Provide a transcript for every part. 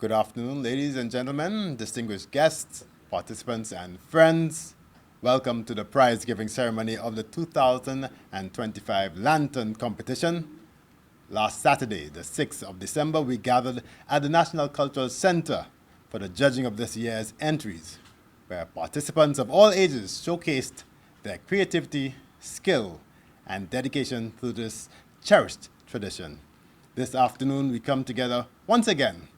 Good afternoon, ladies and gentlemen, distinguished guests, participants, and friends. Welcome to the prize giving ceremony of the 2025 Lantern Competition. Last Saturday, the 6th of December, we gathered at the National Cultural Center for the judging of this year's entries, where participants of all ages showcased their creativity, skill, and dedication to this cherished tradition. This afternoon, we come together once again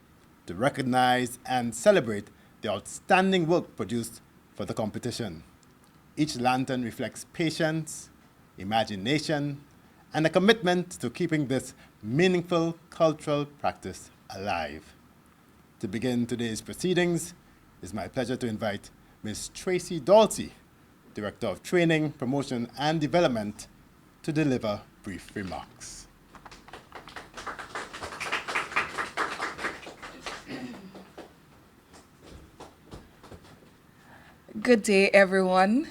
to recognize and celebrate the outstanding work produced for the competition. Each lantern reflects patience, imagination, and a commitment to keeping this meaningful cultural practice alive. To begin today's proceedings, it's my pleasure to invite Ms. Tracy Dalsey, Director of Training, Promotion, and Development, to deliver brief remarks. Good day, everyone.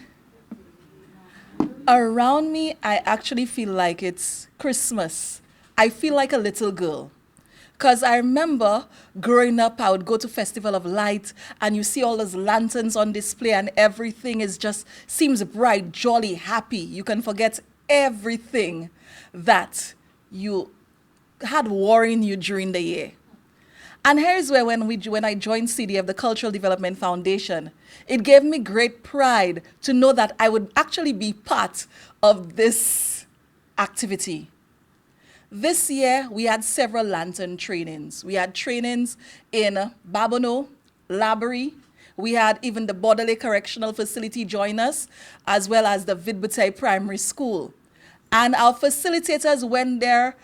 Around me, I actually feel like it's Christmas. I feel like a little girl. Because I remember growing up, I would go to Festival of Light and you see all those lanterns on display and everything is just seems bright, jolly, happy. You can forget everything that you had worrying you during the year. And here's where when I joined CDF, the Cultural Development Foundation, it gave me great pride to know that I would actually be part of this activity. This year, we had several lantern trainings. We had trainings in Babonneau, Laborie. We had even the Bordelais Correctional Facility join us, as well as the Vidbutey Primary School. And our facilitators went there.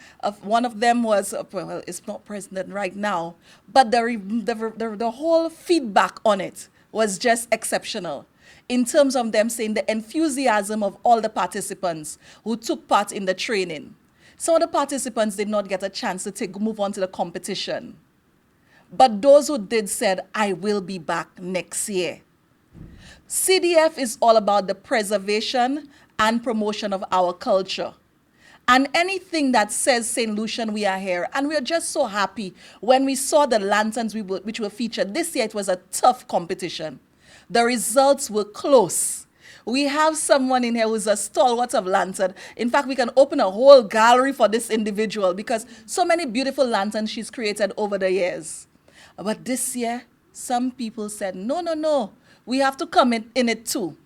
One of them was, well, it's not present right now, but the whole feedback on it was just exceptional in terms of them saying the enthusiasm of all the participants who took part in the training. Some of the participants did not get a chance to move on to the competition. But those who did said, I will be back next year. CDF is all about the preservation and promotion of our culture. And anything that says St. Lucian, we are here. And we are just so happy when we saw the lanterns which were featured. This year it was a tough competition. The results were close. We have someone in here who's a stalwart of lantern. In fact, we can open a whole gallery for this individual because so many beautiful lanterns she's created over the years. But this year, some people said, no, we have to come in it too.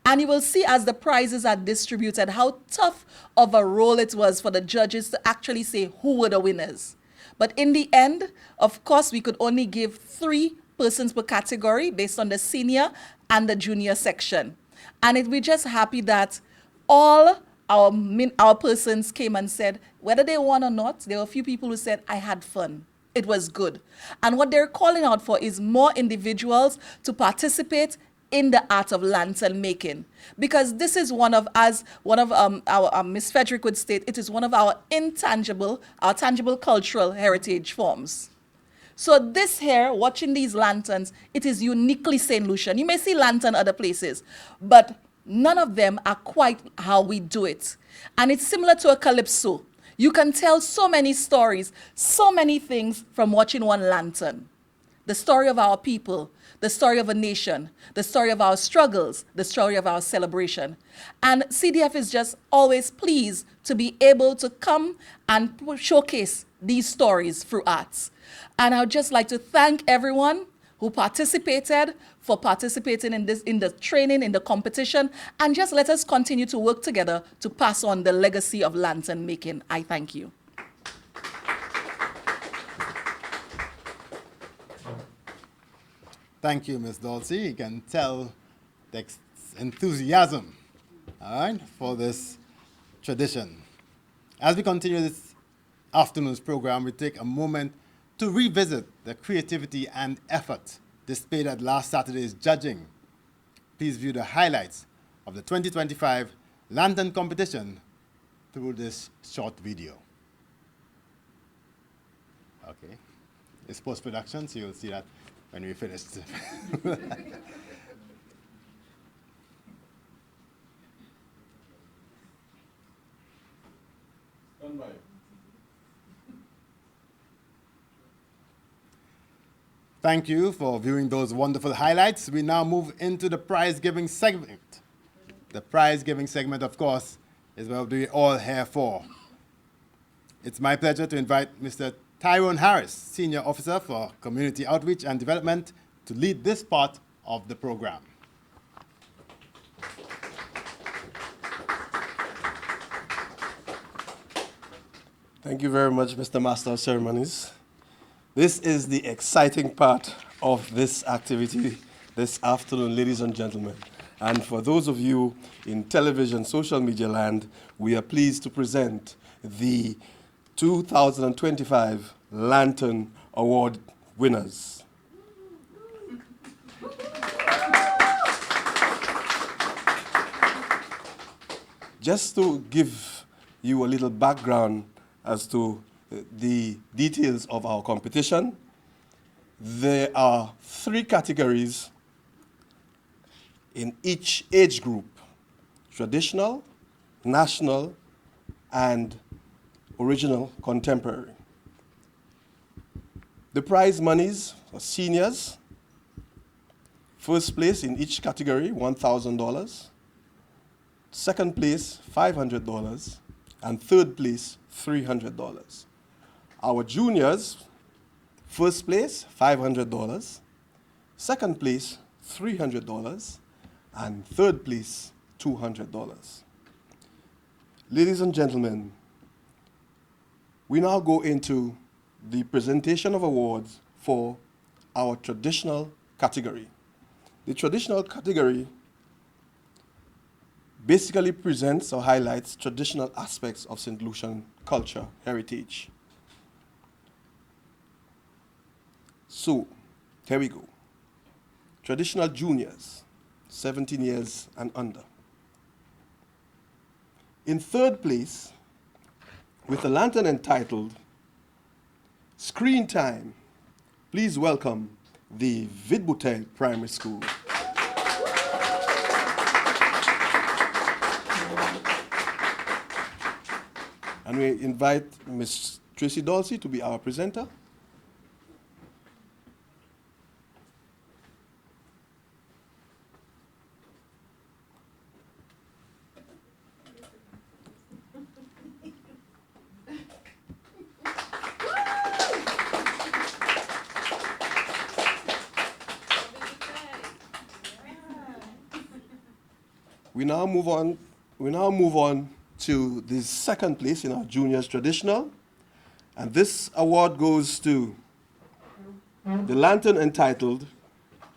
And you will see as the prizes are distributed how tough of a role it was for the judges to actually say who were the winners. But in the end, of course, we could only give 3 persons per category based on the senior and the junior section. And we're just happy that all our persons came and said, whether they won or not, there were a few people who said, I had fun. It was good. And what they're calling out for is more individuals to participate in the art of lantern making, because this is one of our Miss Frederick would state, it is one of our tangible cultural heritage forms. So this here, watching these lanterns, it is uniquely St. Lucian. You may see lantern other places, but none of them are quite how we do it. And it's similar to a calypso. You can tell so many stories, so many things from watching one lantern. The story of our people, the story of a nation, the story of our struggles, the story of our celebration. And CDF is just always pleased to be able to come and showcase these stories through arts. And I would just like to thank everyone who participated for participating in the training, in the competition, and just let us continue to work together to pass on the legacy of lantern making. I thank you. Thank you, Ms. Dalsey. You can tell the enthusiasm, all right, for this tradition. As we continue this afternoon's program, we take a moment to revisit the creativity and effort displayed at last Saturday's judging. Please view the highlights of the 2025 Lantern Competition through this short video. Okay, it's post-production, so you'll see that when we finish. Thank you for viewing those wonderful highlights. We now move into the prize giving segment. The prize giving segment, of course, is what we're all here for. It's my pleasure to invite Mr. Tyrone Harris, Senior Officer for Community Outreach and Development, to lead this part of the program. Thank you very much, Mr. Master of Ceremonies. This is the exciting part of this activity this afternoon, ladies and gentlemen. And for those of you in television, social media land, we are pleased to present the 2025 Lantern Award winners. Just to give you a little background as to the details of our competition, there are 3 categories in each age group: traditional, national, and original contemporary. The prize monies for seniors: first place in each category, $1,000. Second place, $500. And third place, $300. Our juniors: first place, $500. Second place, $300. And third place, $200. Ladies and gentlemen, we now go into the presentation of awards for our traditional category. The traditional category basically presents or highlights traditional aspects of St. Lucian culture, heritage. So, here we go. Traditional juniors, 17 years and under. In third place, with a lantern entitled Screen Time, please welcome the Vidbouteille Primary School. And we invite Ms. Tracy Dulcie to be our presenter. We now move on to the second place in our juniors traditional. And this award goes to the lantern entitled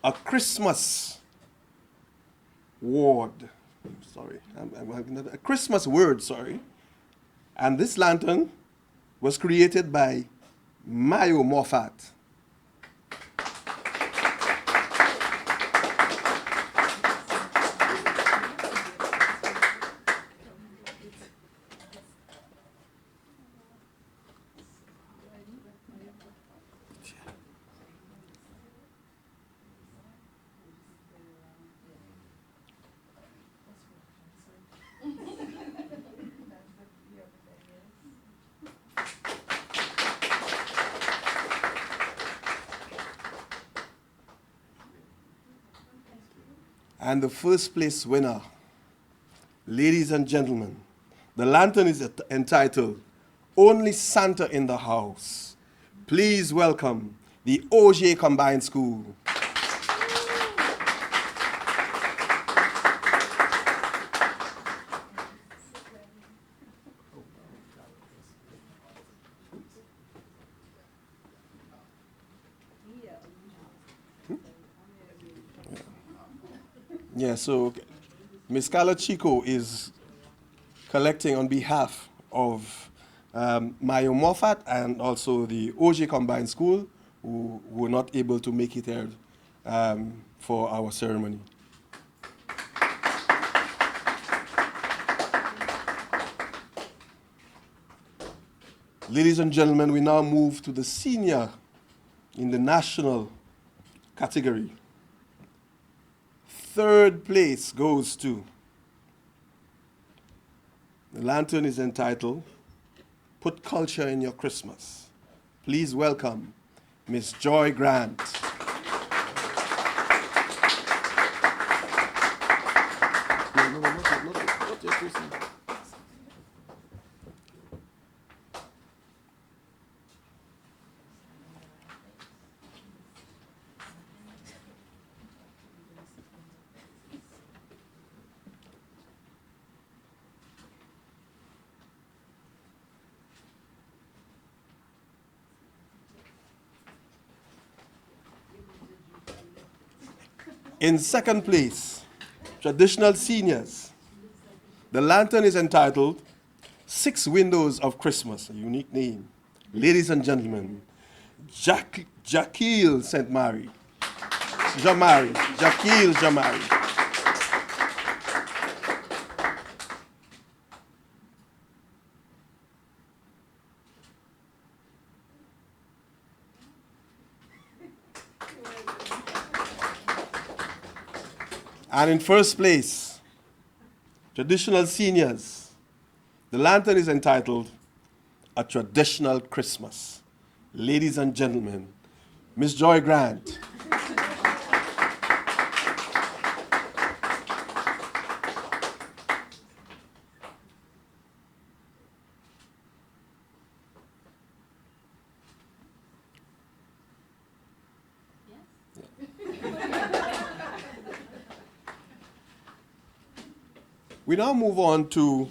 A Christmas Word. A Christmas Word, sorry. And this lantern was created by Mayo Moffat. And the first place winner, ladies and gentlemen, the lantern is entitled Only Santa in the House. Please welcome the OJ Combined School. Yeah, so Ms. Carla Chico is collecting on behalf of Mayo Moffat and also the OJ Combined School, who were not able to make it here for our ceremony. Ladies and gentlemen, we now move to the senior in the national category. Third place goes to, the lantern is entitled Put Culture in Your Christmas. Please welcome Miss Joy Grant. In second place, traditional seniors. The lantern is entitled Six Windows of Christmas, a unique name. Ladies and gentlemen, Jaquil St. Mary. Jaquil Jamari. And in first place, traditional seniors. The lantern is entitled A Traditional Christmas. Ladies and gentlemen, Miss Joy Grant. We now move on to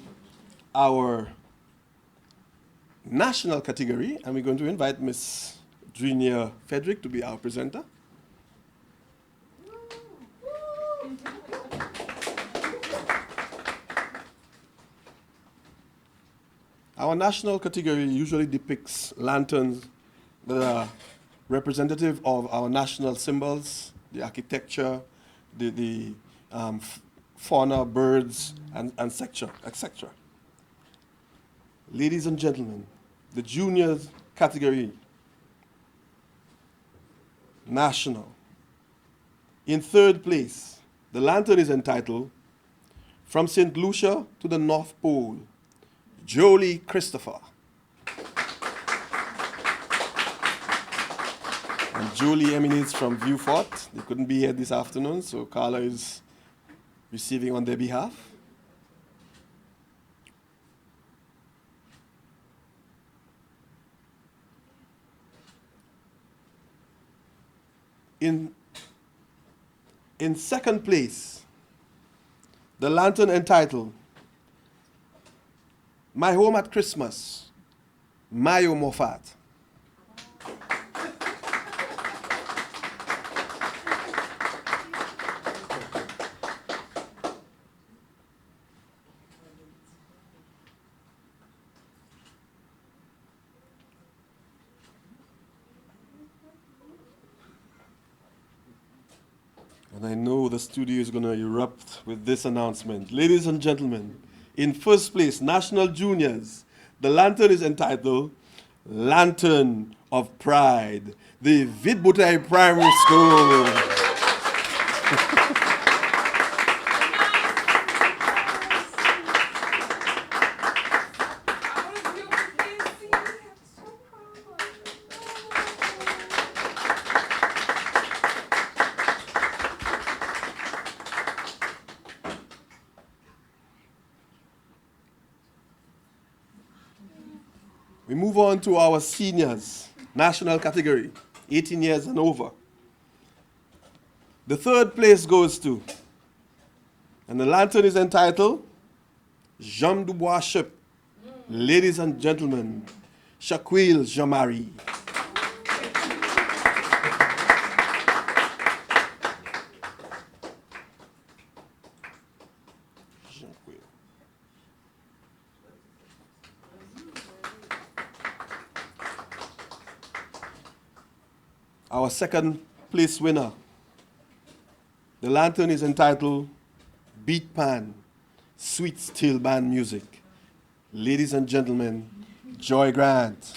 our national category, and we're going to invite Miss Junior Frederick to be our presenter. Our national category usually depicts lanterns that are representative of our national symbols, the architecture, the fauna, birds, and etc. Ladies and gentlemen, the juniors category, national. In third place, the lantern is entitled From St. Lucia to the North Pole, Jolie Christopher. And Jolie emanates from Vieux-Fort. They couldn't be here this afternoon, so Carla is receiving on their behalf. In second place, the lantern entitled My Home at Christmas, Mayo Moffat. And I know the studio is going to erupt with this announcement. Ladies and gentlemen, in first place, National Juniors, the lantern is entitled Lantern of Pride, the Vidbutai Primary School. We move on to our seniors, national category, 18 years and over. The third place goes to, and the lantern is entitled Jean Dubois Ship. Ladies and gentlemen, Shaquille Jamari. Our second place winner. The lantern is entitled Beat Pan, Sweet Steel Band Music. Ladies and gentlemen, Joy Grant.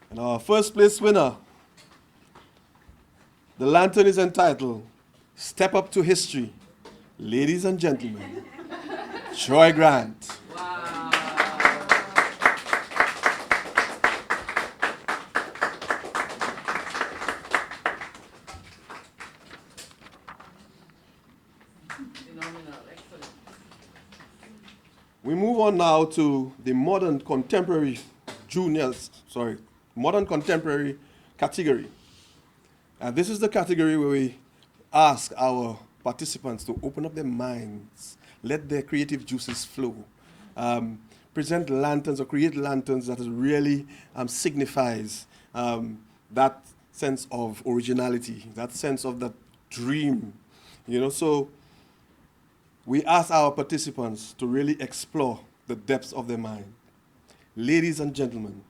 And our first place winner. The lantern is entitled Step Up to History. Ladies and gentlemen, Joy Grant. Wow. We move on now to the modern contemporary category. And this is the category where we ask our participants to open up their minds, let their creative juices flow, present lanterns or create lanterns that really signifies that sense of originality, that sense of that dream. So we ask our participants to really explore the depths of their mind. Ladies and gentlemen,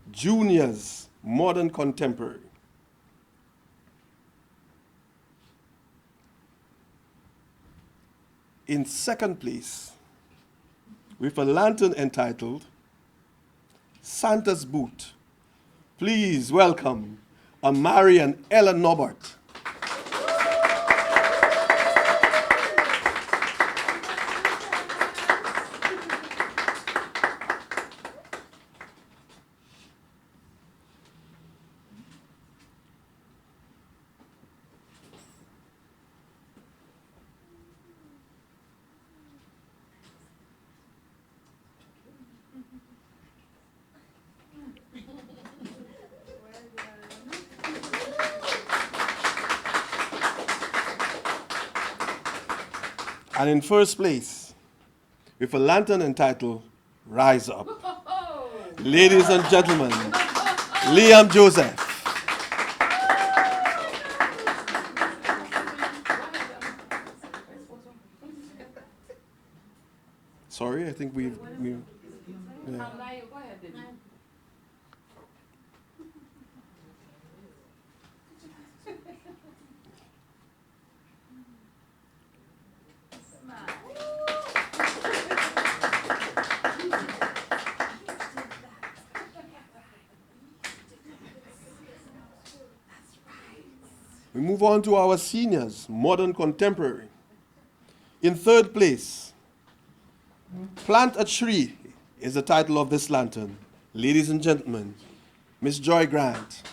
juniors, modern contemporary. In second place, with a lantern entitled Santa's Boot, please welcome Amari and Ella Norbert. And in first place, with a lantern entitled Rise Up, ladies and gentlemen, Liam Joseph. Sorry, I think we yeah. We move on to our seniors, modern contemporary. In third place, Plant a Tree is the title of this lantern. Ladies and gentlemen, Miss Joy Grant.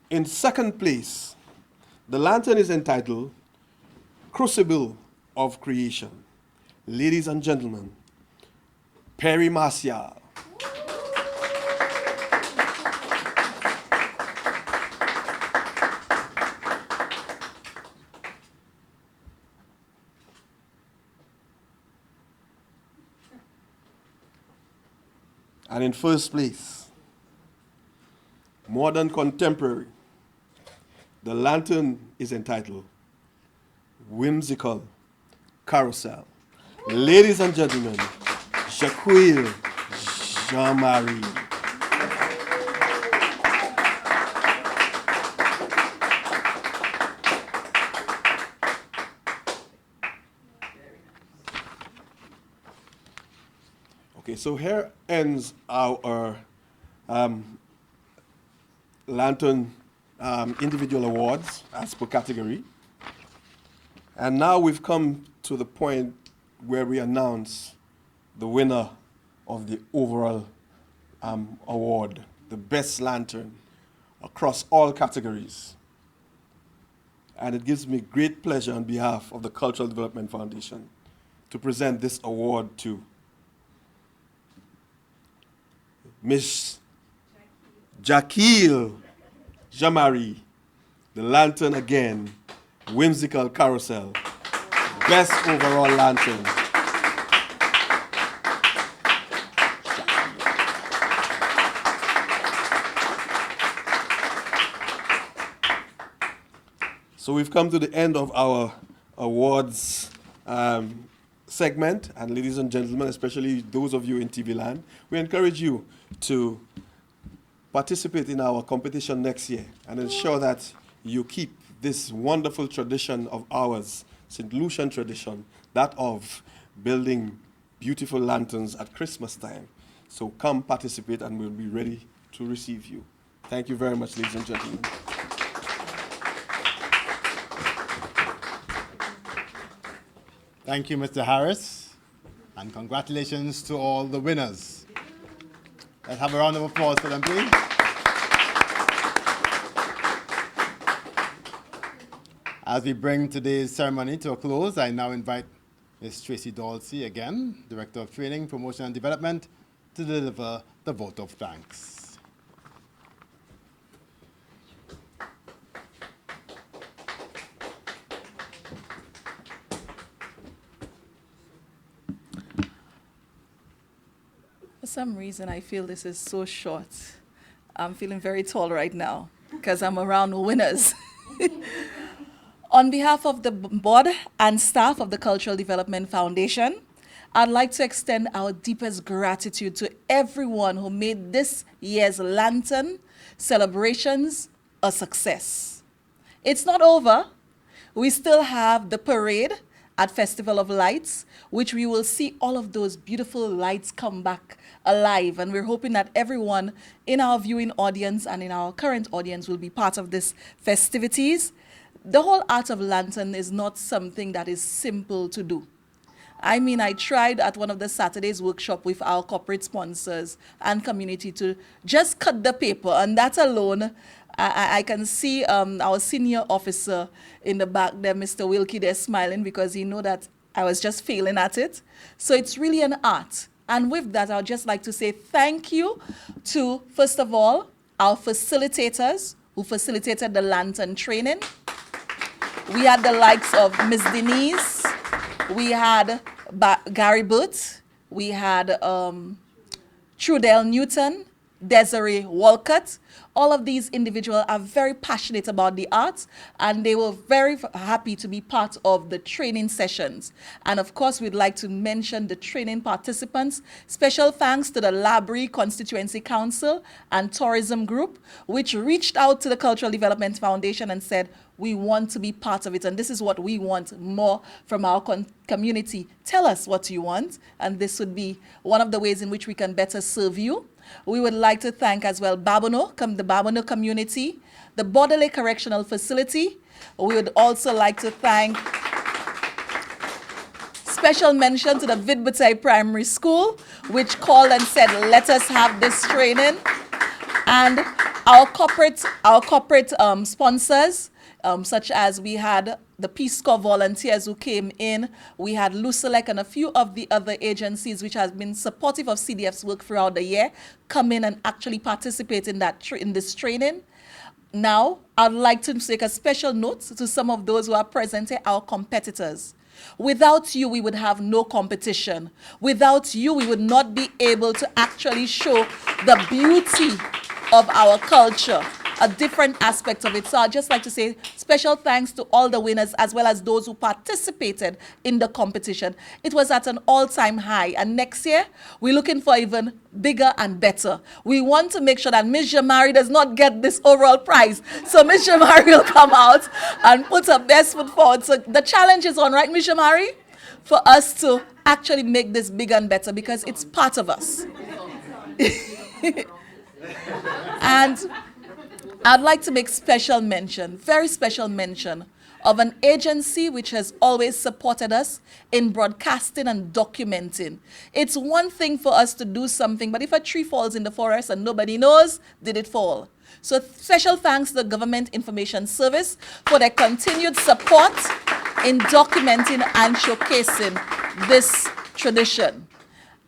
In second place, the lantern is entitled Crucible of Creation. Ladies and gentlemen, Perry Marcial. And in first place, modern contemporary, the lantern is entitled Whimsical Carousel. Ladies and gentlemen, Shaquille Jean-Marie. Okay, so here ends our lantern individual awards as per category. And now we've come to the point where we announce the winner of the overall award, the best lantern across all categories. And it gives me great pleasure on behalf of the Cultural Development Foundation to present this award to Miss Jaquille Jean-Marie, the lantern again, Whimsical Carousel, best overall lantern. So we've come to the end of our awards segment, and ladies and gentlemen, especially those of you in TV land, we encourage you to participate in our competition next year and ensure that you keep this wonderful tradition of ours, St. Lucian tradition, that of building beautiful lanterns at Christmas time. So come participate and we'll be ready to receive you. Thank you very much, ladies and gentlemen. Thank you, Mr. Harris, and congratulations to all the winners. Let's have a round of applause for them, please. As we bring today's ceremony to a close, I now invite Ms. Tracy Dalsey, again, Director of Training, Promotion and Development, to deliver the vote of thanks. For some reason, I feel this is so short. I'm feeling very tall right now because I'm around winners. On behalf of the board and staff of the Cultural Development Foundation, I'd like to extend our deepest gratitude to everyone who made this year's Lantern celebrations a success. It's not over. We still have the parade at Festival of Lights, which we will see all of those beautiful lights come back alive. And we're hoping that everyone in our viewing audience and in our current audience will be part of this festivities. The whole art of lantern is not something that is simple to do. I mean, I tried at one of the Saturdays workshop with our corporate sponsors and community to just cut the paper, and that alone, I can see our senior officer in the back there, Mr. Wilkie, there smiling because he know that I was just failing at it. So it's really an art. And with that, I would just like to say thank you to, first of all, our facilitators who facilitated the lantern training. We had the likes of Ms. Denise, we had Gary Booth, we had Trudell Newton, Desiree Walcott. All of these individuals are very passionate about the arts, and they were very happy to be part of the training sessions. And of course, we'd like to mention the training participants. Special thanks to the Labrie Constituency Council and Tourism Group, which reached out to the Cultural Development Foundation and said, we want to be part of it, and this is what we want more from our community. Tell us what you want, and this would be one of the ways in which we can better serve you. We would like to thank as well Babono, the Babono community, the Borderley Correctional Facility. We would also like to thank special mention to the Vidbutai Primary School, which called and said, let us have this training. And our corporate sponsors, such as we had the Peace Corps volunteers who came in, we had Lucelec and a few of the other agencies which has been supportive of CDF's work throughout the year, come in and actually participate in this training. Now, I'd like to take a special note to some of those who are present here, our competitors. Without you, we would have no competition. Without you, we would not be able to actually show the beauty of our culture, a different aspect of it. So I'd just like to say special thanks to all the winners as well as those who participated in the competition. It was at an all-time high, and next year we're looking for even bigger and better. We want to make sure that Ms. Jamari does not get this overall prize. So Ms. Jamari will come out and put her best foot forward. So the challenge is on, right, Ms. Jamari? For us to actually make this bigger and better because it's part of us. And I'd like to make special mention, very special mention, of an agency which has always supported us in broadcasting and documenting. It's one thing for us to do something, but if a tree falls in the forest and nobody knows, did it fall? So special thanks to the Government Information Service for their continued support in documenting and showcasing this tradition.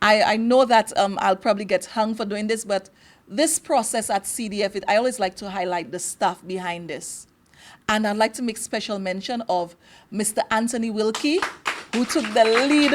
I know that I'll probably get hung for doing this, but this process at CDF, I always like to highlight the staff behind this. And I'd like to make special mention of Mr. Anthony Wilkie, who took the lead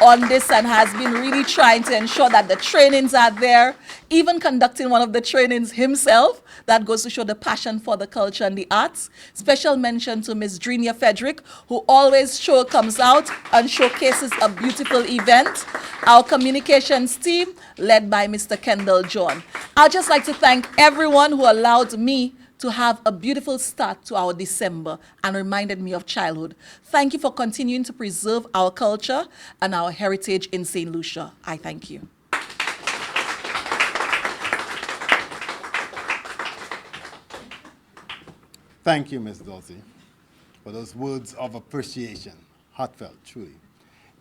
on this and has been really trying to ensure that the trainings are there, even conducting one of the trainings himself. That goes to show the passion for the culture and the arts. Special mention to Ms. Drinia Frederick, who always comes out and showcases a beautiful event. Our communications team, led by Mr. Kendall John. I'd just like to thank everyone who allowed me to have a beautiful start to our December and reminded me of childhood. Thank you for continuing to preserve our culture and our heritage in St. Lucia. I thank you. Thank you, Ms. Dalsey, for those words of appreciation. Heartfelt, truly.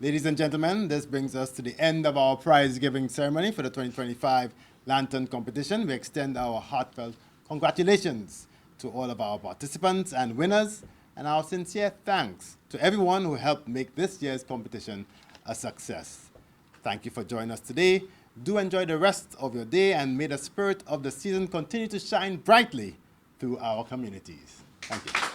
Ladies and gentlemen, this brings us to the end of our prize-giving ceremony for the 2025 Lantern Competition, we extend our heartfelt congratulations to all of our participants and winners, and our sincere thanks to everyone who helped make this year's competition a success. Thank you for joining us today. Do enjoy the rest of your day, and may the spirit of the season continue to shine brightly through our communities. Thank you.